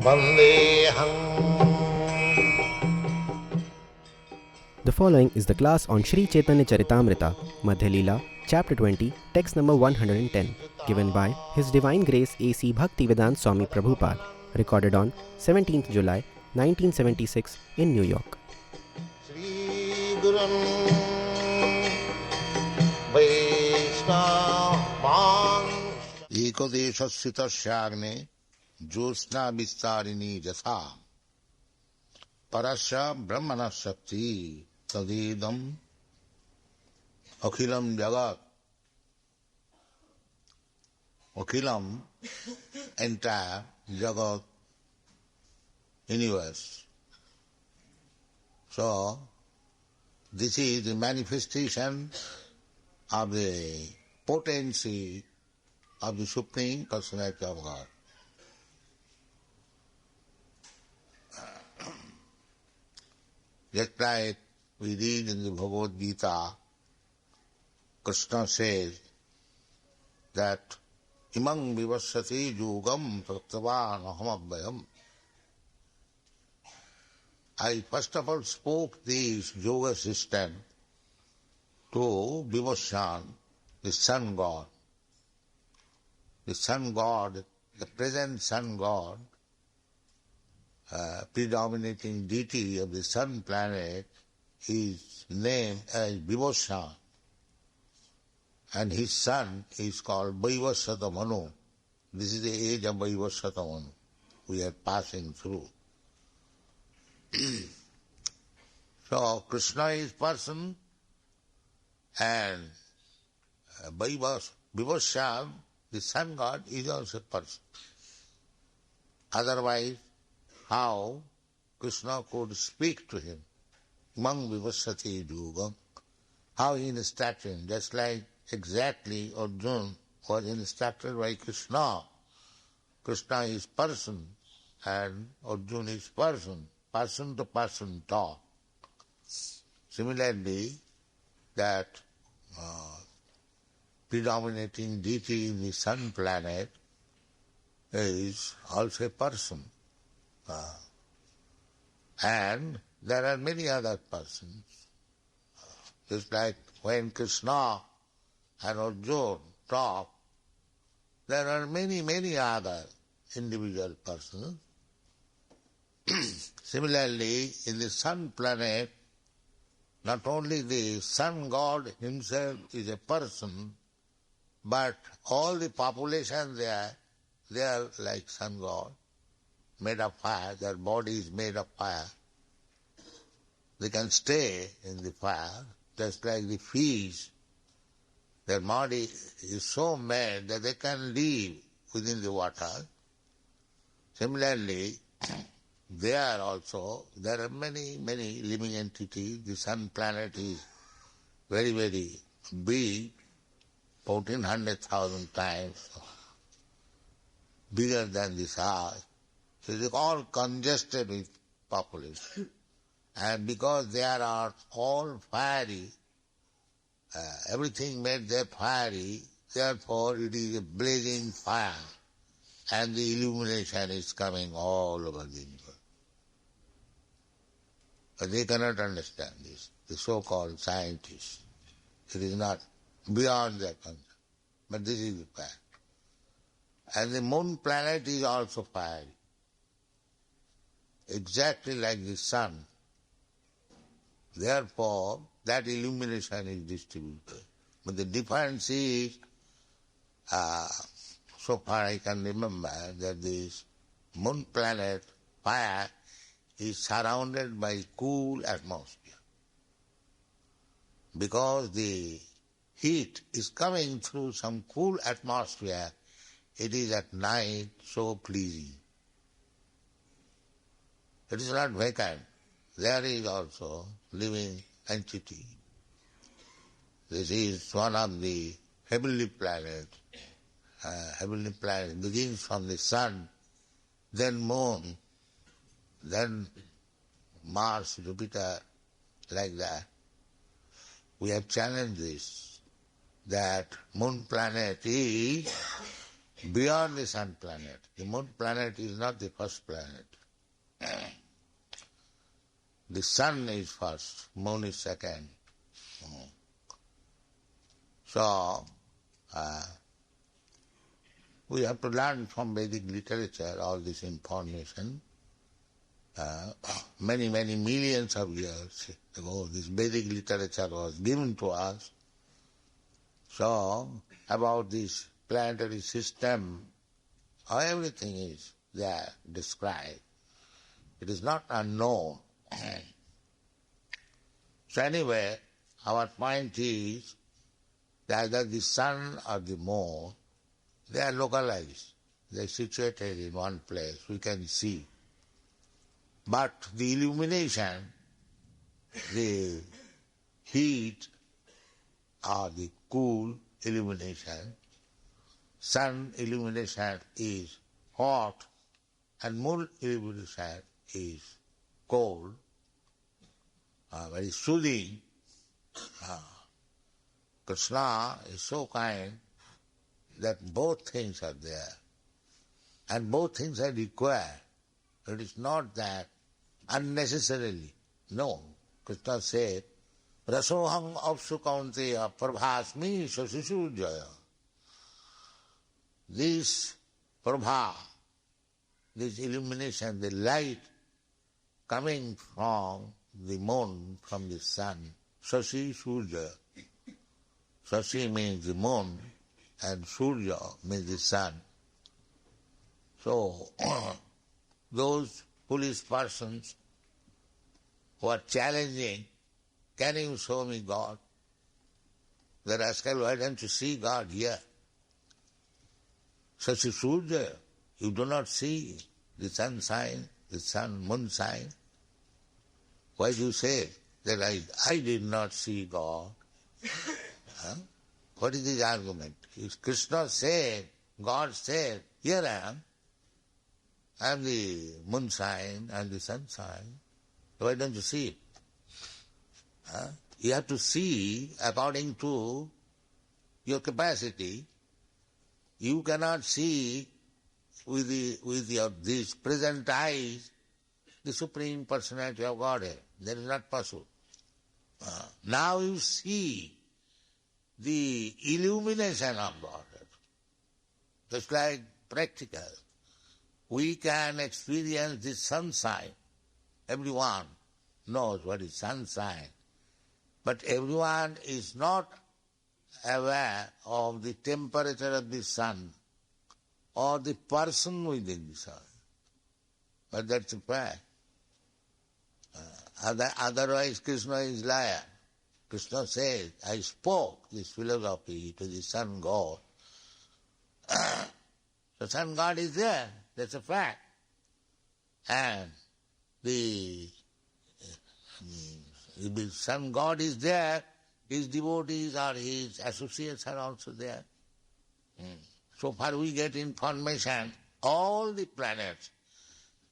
Vandeham. The following is the class on Sri Chaitanya Charitamrita, Madhya Lila, Chapter 20, Text number 110, given by His Divine Grace A.C. Bhaktivedanta Swami Prabhupada, recorded on 17th July 1976 in New York. Shri Gurum Vaishnava Ekodeshasita Shagne Josna Vistarini Jatha Parasya Brahmana Shakti Tadidam Akhilam Jagat. Akhilam, entire Jagat, universe. So, this is the manifestation of the potency of the Supreme Personality of God. Just like we read in the Bhagavad Gita, Krishna says that imang vivasati yugam praktavan ahamabhayam. I first of all spoke this yoga system to Vivashan, the sun god. The sun god, the present sun god, predominating deity of the sun planet, is named as Vivashan. And his son is called Vaivasata Manu. This is the age of Vaivasata Manu we are passing through. So Krishna is person and Vivashan, the sun god, is also person. Otherwise, how Krishna could speak to him? Mang Vivasati Yugam. How he instructed him, just like exactly Arjuna was instructed by Krishna. Krishna is person and Arjuna is person to person talk. Similarly, that predominating deity in the sun planet is also a person. And there are many other persons. Just like when Krishna and Arjuna talk, there are many other individual persons. Similarly, in the sun planet, not only the sun god himself is a person, but all the population there, they are like sun god, made of fire, their body is made of fire. They can stay in the fire, just like the fish. Their body is so made that they can live within the water. Similarly, there are many living entities. The sun planet is very big, 1400,000 times bigger than this earth. So it is all congested with population. And because they are all fiery, everything made there fiery, therefore it is a blazing fire, and the illumination is coming all over the universe. But they cannot understand this, the so-called scientists. It is not beyond their concept. But this is the fact. And the moon planet is also fiery, exactly like the sun. Therefore, that illumination is distributed. But the difference is, so far I can remember, that this moon planet fire is surrounded by cool atmosphere. Because the heat is coming through some cool atmosphere, it is at night so pleasing. It is not vacant. There is also living entity. This is one of the heavenly planets. Heavenly planet begins from the sun, then moon, then Mars, Jupiter, like that. We have challenged this, that moon planet is beyond the sun planet. The moon planet is not the first planet. The sun is first, moon is second. So, we have to learn from Vedic literature all this information. Many millions of years ago, this Vedic literature was given to us. So, about this planetary system, everything is there described. It is not unknown. So anyway, our point is that either the sun or the moon, they are localized. They are situated in one place. We can see. But the illumination, the heat or the cool illumination, sun illumination is hot and moon illumination is cold, very soothing. Krishna is so kind that both things are there and both things are required. It is not that unnecessarily. No. Krishna said, Rasoham apsu kaunteya prabhasmi sasisujaya. This prabha, this illumination, the light coming from the moon, from the sun, Sasi Surya. Sasi means the moon and Surya means the sun. So, those foolish persons who are challenging, can you show me God? The rascal, why don't you see God here? Sasi Surya, you do not see the sun sign, the sun, moon sign. Why do you say that I did not see God? What is his argument? If Krishna said, God said, here I am the moon sign and the sun sign. Why don't you see it? You have to see according to your capacity. You cannot see with these present eyes the Supreme Personality of Godhead. That is not possible. Now you see the illumination of Godhead. Just like practical. We can experience the sunshine. Everyone knows what is sunshine. But everyone is not aware of the temperature of the sun or the person within the sun. But that's a fact. Otherwise Krishna is liar. Krishna says, I spoke this philosophy to the sun god. The sun god is there, that's a fact. And the sun god is there, his devotees or his associates are also there. So far we get information, all the planets,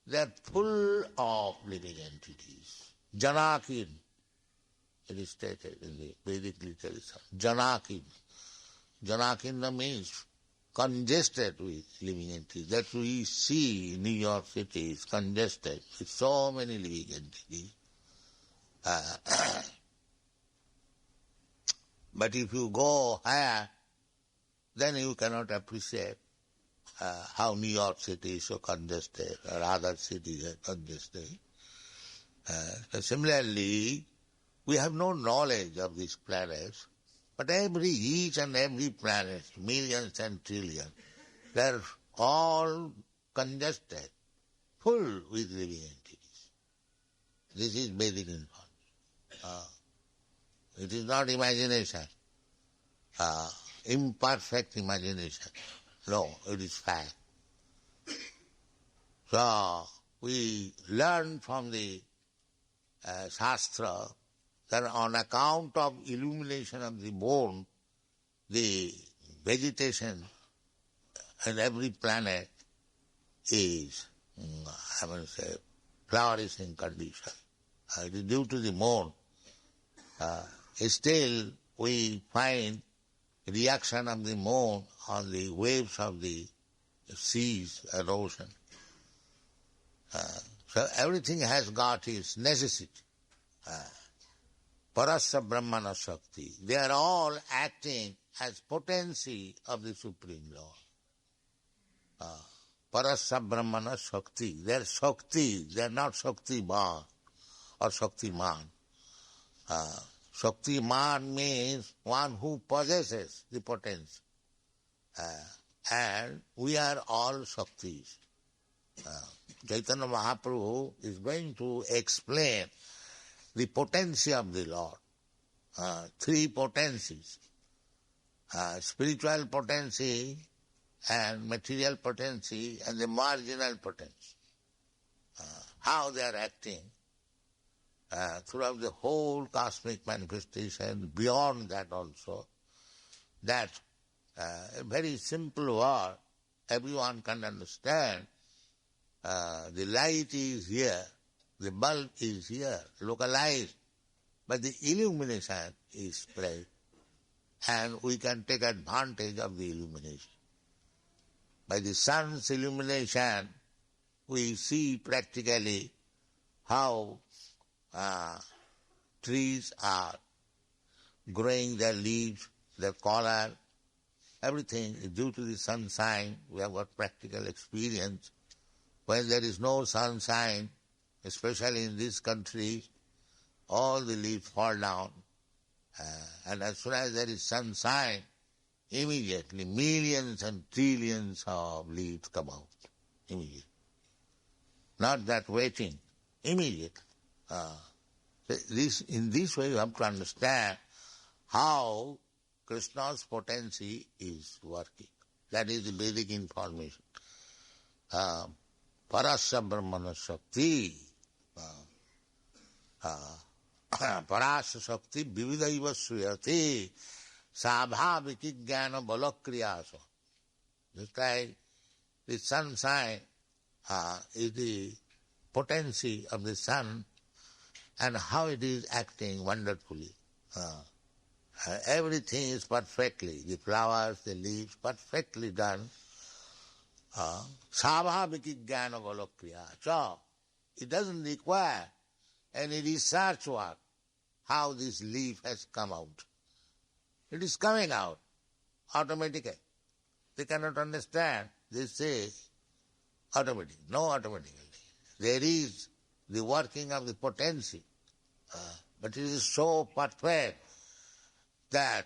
they are full of living entities. Janakin, it is stated in the Vedic literature. Janakin. Janakinda means congested with living entities. That we see New York City is congested with so many living entities. But if you go higher, then you cannot appreciate how New York City is so congested or other cities are congested. Similarly, we have no knowledge of these planets, but each and every planet, millions and trillions, they are all congested, full with living entities. This is Vedic information. It is not imagination, imperfect imagination. No, it is fact. So, we learn from the Shastra that on account of illumination of the moon, the vegetation in every planet is, flourishing condition. It is due to the moon. Still, we find reaction of the moon on the waves of the seas and ocean. So everything has got its necessity. Parasya Brahmana Shakti. They are all acting as potency of the Supreme Lord. Parasya Brahmana Shakti. They are Shakti. They are not Shaktiman or Shaktiman. Shaktiman means one who possesses the potency. And we are all Shaktis. Chaitanya Mahaprabhu is going to explain the potency of the Lord. Three potencies. Spiritual potency and material potency and the marginal potency. How they are acting throughout the whole cosmic manifestation, beyond that also. That a very simple word, everyone can understand. The light is here, the bulb is here, localized, but the illumination is spread, and we can take advantage of the illumination. By the sun's illumination, we see practically how trees are growing their leaves, their color, everything is due to the sunshine. We have got practical experience. When there is no sunshine, especially in this country, all the leaves fall down. And as soon as there is sunshine, immediately millions and trillions of leaves come out. Immediately. Not that waiting. Immediately. In this way you have to understand how Krishna's potency is working. That is the basic information. Parasya Brahmana Shakti. Parasya Shakti Vividaiva Suyati Sabhaviki Jnana Balakriyasa. Just like the sunshine is the potency of the sun and how it is acting wonderfully. Everything is perfectly, the flowers, the leaves, perfectly done. Sabhaviki Jnana Balakriya. So, it doesn't require any research work how this leaf has come out. It is coming out automatically. They cannot understand. They say automatic. No, automatically. There is the working of the potency. But it is so perfect that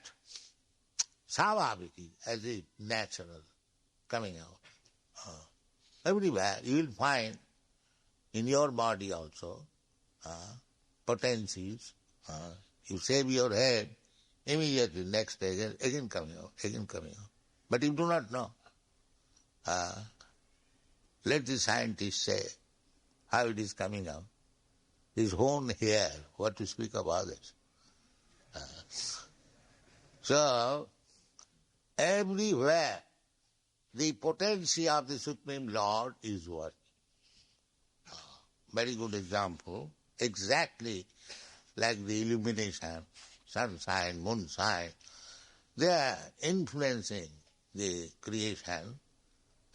Savabhiki, as if natural, coming out. Everywhere you will find in your body also potencies. You shave your head, immediately next day again coming out, again coming out. But you do not know. Let the scientists say how it is coming out. His own hair, what to speak of others. So, everywhere the potency of the Supreme Lord is working. Very good example. Exactly like the illumination, sunshine, moonshine. They are influencing the creation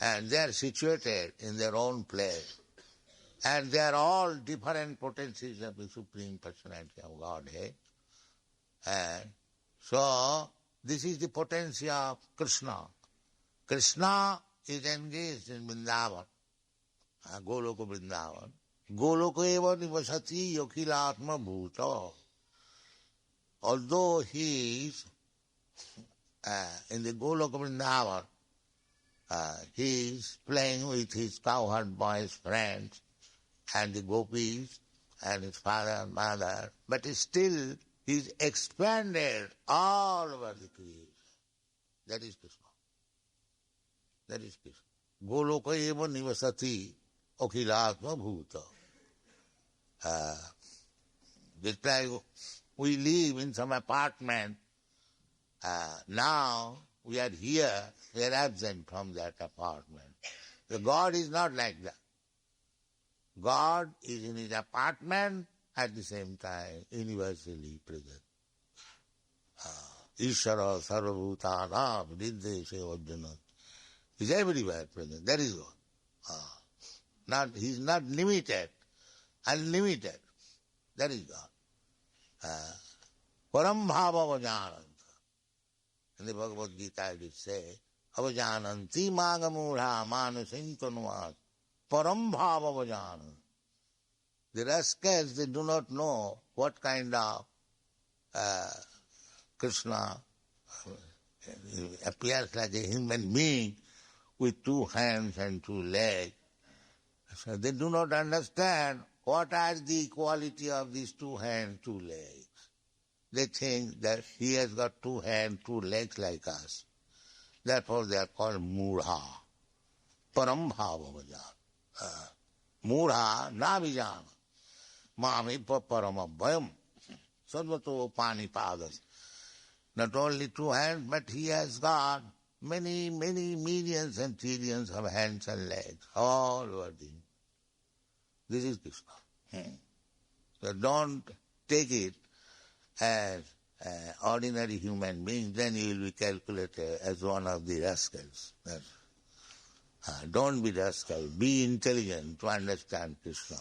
and they are situated in their own place. And they are all different potencies of the Supreme Personality of Godhead. And so, this is the potency of Krishna. Krishna is engaged in Vrindavan, Goloka Vrindavan. Goloka eva nivasati yokhilatma bhuta. Although he is in the Goloka Vrindavan, he is playing with his cowherd boys' friends and the gopis and his father and mother, but still he is expanded all over the creation. That is Krishna. That is Krishna. Goloka eva nivasati okhilatma bhuta. Just like we live in some apartment, now we are here, we are absent from that apartment. The God is not like that. God is in his apartment at the same time, universally present. Ishara sarvabhutana viddeshe vajjana. He is everywhere present. That is God. He is not limited, unlimited. That is God. Param bhava avajananta. In the Bhagavad Gita it is said, avajananti magamudha manusintanuvat. Param bhava avajananta. The rascals, they do not know what kind of Krishna appears like a human being with 2 hands and 2 legs. So they do not understand what are the quality of these 2 hands, 2 legs. They think that he has got 2 hands, 2 legs like us. Therefore they are called mudha. Param bhava vajana. Mudha na vijana. Mami parama bhayam. Sarvato pani padas. Not only 2 hands, but he has got many, many millions and trillions of hands and legs all over the. This is Krishna. So don't take it as ordinary human being, then you will be calculated as one of the rascals. Don't be rascal, be intelligent to understand Krishna.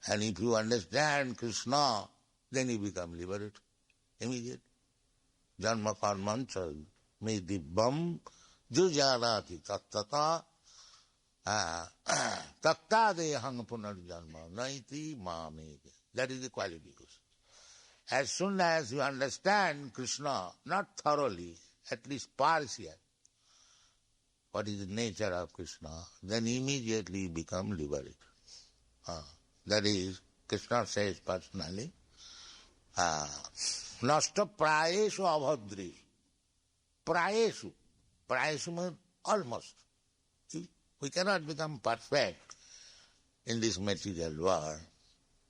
And if you understand Krishna, then you become liberated immediately. Janma karmancha me dibbam jujarati tattata takta dehang punarjanma naiti mameke. That is the qualification. As soon as you understand Krishna, not thoroughly, at least partially, what is the nature of Krishna, then immediately you become liberated. That is, Krishna says personally, Nasta prayeshu abhadreshu. Prayeshu. Prayeshu means almost. We cannot become perfect in this material world,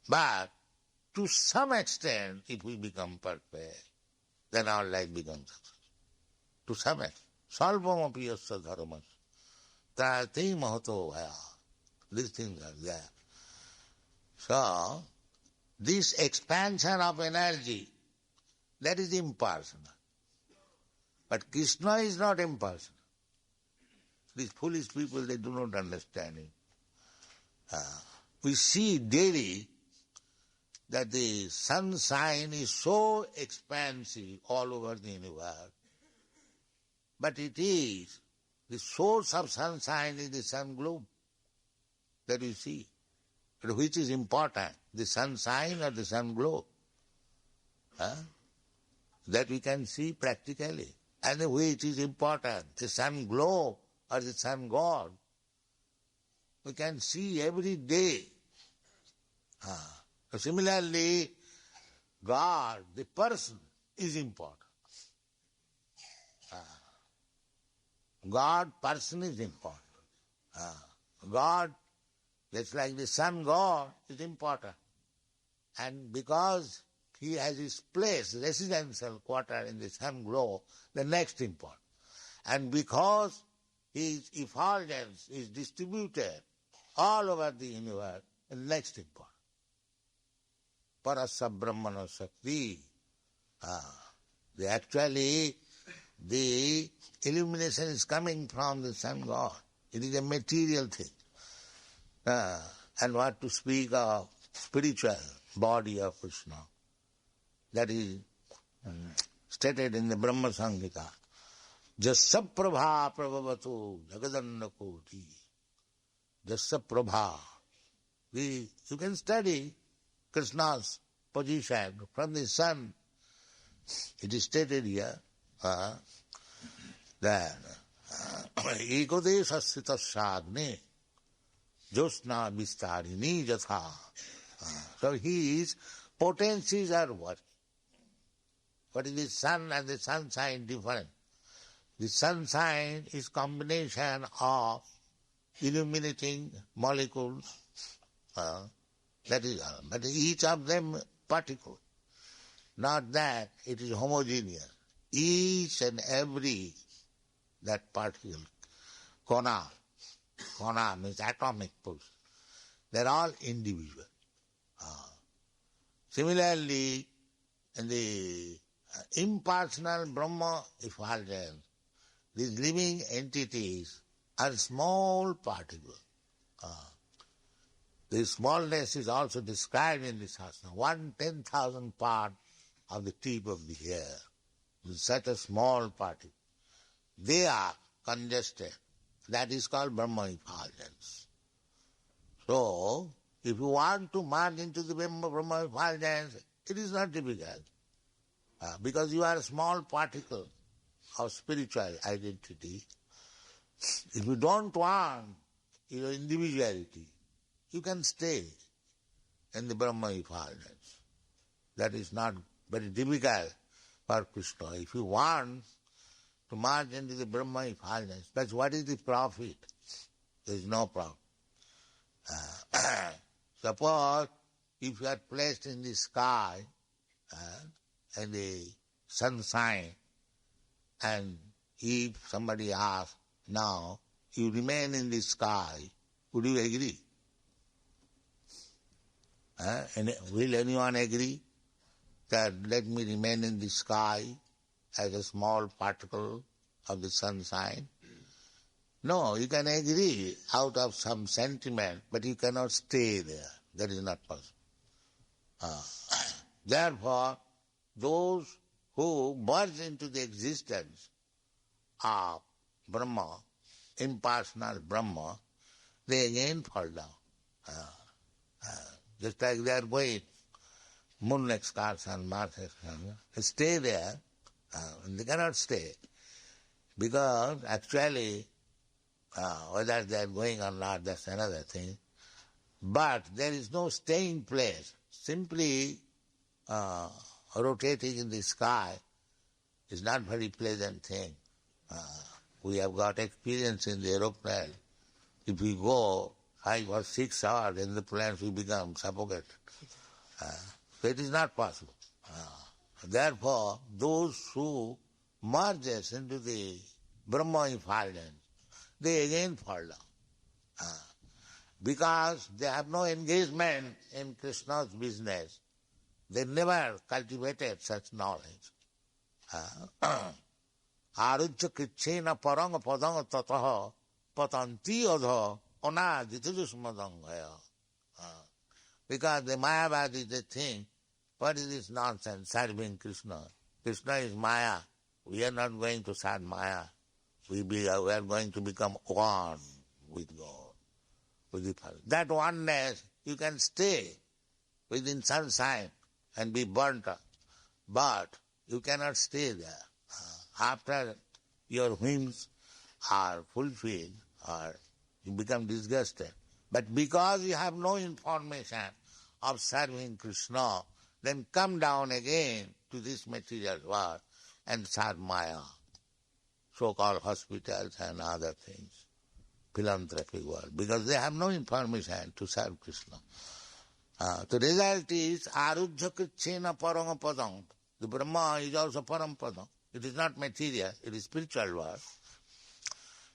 but to some extent, if we become perfect, then our life becomes successful. To some extent. Salvam api yasya dharmas. Trayati mahato bhaya. These things are there. So, this expansion of energy, that is impersonal. But Krishna is not impersonal. These foolish people, they do not understand it. We see daily that the sunshine is so expansive all over the universe. But it is, the source of sunshine is the sun globe that you see. But which is important, the sunshine or the sun globe? That we can see practically. And which is important, the sun globe or the sun god? We can see every day. Similarly, God, the person, is important. God, person is important. God, just like the sun god, is important. And because he has his place, residential quarter in the sun globe, the next important. And because his effulgence is distributed all over the universe, the next important. Parasya Brahmana Shakti. Actually, the illumination is coming from the sun god. It is a material thing. And what to speak of spiritual body of Krishna. That is stated in the Brahma Samhita. Jasya prabha prabhavatu jagadanna koti. Jasya prabha. You can study Krishna's position from the sun. It is stated here that ekodesha sthita sagne josna vistarini jatha. So his potencies are what? What is the sun and the sunshine different? The sunshine is combination of illuminating molecules. That is all. But each of them particle. Not that it is homogeneous. Each and every that particle, kona means atomic pulse, they are all individual. Similarly, in the impersonal Brahma effulgence, these living entities are small particle. The smallness is also described in this Shastra. 1/10,000th part of the tip of the hair. It's such a small particle. They are congested. That is called Brahma effulgence. So, if you want to merge into the Brahma effulgence, it is not difficult. Because you are a small particle of spiritual identity. If you don't want your individuality, you can stay in the Brahma effulgence. That is not very difficult for Krishna. If you want to merge into the Brahma effulgence, that's what is the profit? There is no profit. Suppose if you are placed in the sky and the sunshine, and if somebody asks, now you remain in the sky, would you agree? Will anyone agree that let me remain in the sky as a small particle of the sunshine? No, you can agree out of some sentiment, but you cannot stay there. That is not possible. Therefore, those who merge into the existence of Brahma, impersonal Brahma, they again fall down. Just like they are going moon excursion, Mars excursion, they stay there, they cannot stay. Because actually, whether they are going or not, that's another thing. But there is no staying place. Simply rotating in the sky is not very pleasant thing. We have got experience in the aeroplane. If we go 5 or 6 hours in the planes, we become suffocated. So it is not possible. Therefore, those who merges into the Brahma effulgence, they again fall down. Because they have no engagement in Krishna's business. They never cultivated such knowledge. Arujya krichena paranga padanga tataha patanti adha anaditujusmadangaya. Because the Mayavadis, they think, what is this nonsense, serving Krishna? Krishna is Maya. We are not going to serve Maya. We are going to become one with God, with the Father. That oneness, you can stay within sunshine and be burnt up, but you cannot stay there. After your whims are fulfilled, or you become disgusted. But because you have no information of serving Krishna, then come down again to this material world and serve Maya, so-called hospitals and other things, philanthropic world, because they have no information to serve Krishna. The result is arujya krichena paramapadam. The Brahma is also paramadam. It is not material, it is spiritual world.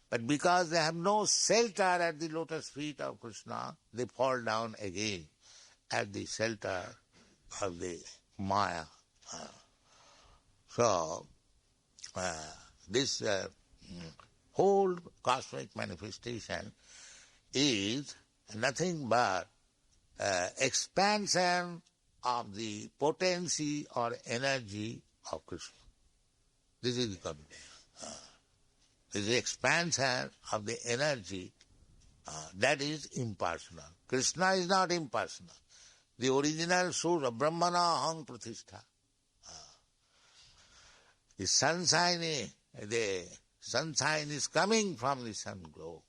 But because they have no shelter at the lotus feet of Krishna, they fall down again at the shelter of the Maya. So, this whole cosmic manifestation is nothing but expansion of the potency or energy of Krishna. This is the combination. This is the expansion of the energy that is impersonal. Krishna is not impersonal. The original source of Brahmana Aham Pratishtha. The sunshine is coming from the sun glow.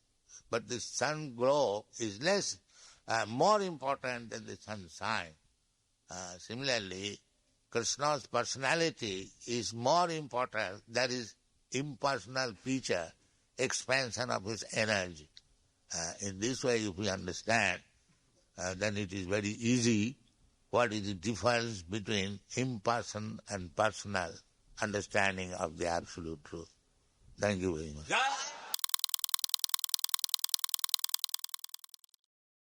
But the sun glow is more important than the sunshine. Similarly, Krishna's personality is more important, that is impersonal feature, expansion of his energy. In this way, if we understand, then it is very easy what is the difference between impersonal and personal understanding of the absolute truth. Thank you very much.